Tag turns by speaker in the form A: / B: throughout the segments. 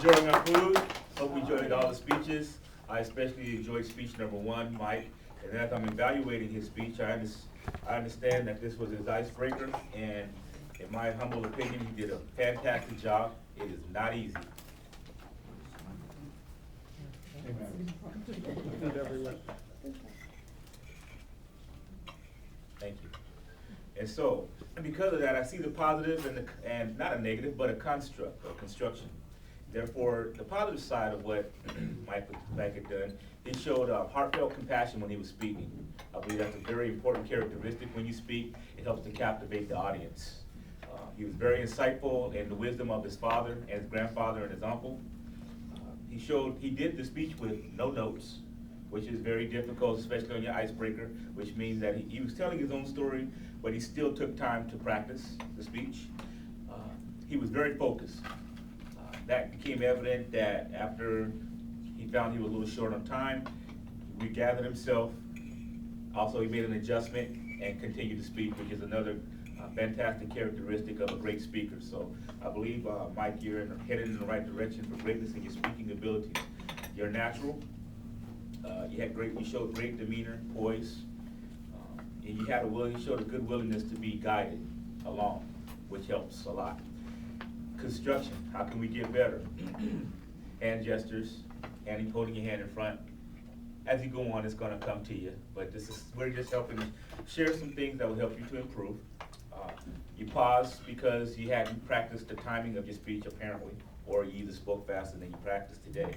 A: enjoying our food. Hope we enjoyed all the speeches. I especially enjoyed speech number one, Mike. And as I'm evaluating his speech, I understand that this was his icebreaker, and in my humble opinion, he did a fantastic job. It is not easy. Thank you. And so, because of that, I see the positive and not a negative, but a construct or construction. Therefore, the positive side of what Mike had done, he showed heartfelt compassion when he was speaking. I believe that's a very important characteristic when you speak. It helps to captivate the audience. He was very insightful in the wisdom of his father and his grandfather and his uncle. He did the speech with no notes, which is very difficult, especially on your icebreaker, which means that he was telling his own story, but he still took time to practice the speech. He was very focused. That became evident that after he found he was a little short on time, he regathered himself. Also, he made an adjustment and continued to speak, which is another fantastic characteristic of a great speaker. So I believe, Mike, you're headed in the right direction for greatness in your speaking abilities. You're natural. You showed great demeanor, poise, and you showed a good willingness to be guided along, which helps a lot. Construction, how can we get better? Hand gestures, holding your hand in front. As you go on, it's gonna come to you, but we're just helping share some things that will help you to improve. You paused because you hadn't practiced the timing of your speech apparently, or you either spoke faster than you practiced today.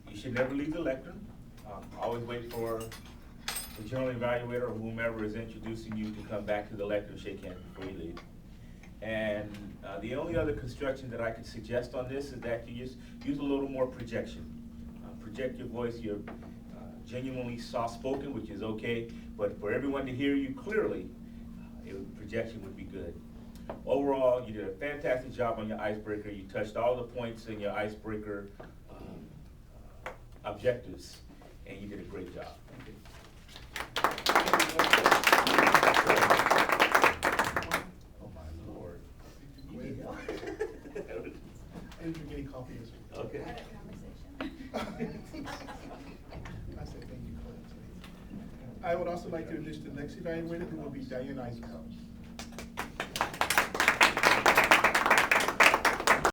A: You should never leave the lectern. Always wait for the general evaluator or whomever is introducing you to come back to the lectern and shake hands before you leave. And the only other construction that I could suggest on this is that you just use a little more projection. Project your voice. You're genuinely soft-spoken, which is okay, but for everyone to hear you clearly, projection would be good. Overall, you did a fantastic job on your icebreaker. You touched all the points in your icebreaker objectives, and you did a great job. Thank you. Oh my Lord.
B: I didn't drink any coffee this week.
A: Okay.
B: I said thank you, Clint. I would also like to introduce the next evaluator, who will be Diane Eisenhower.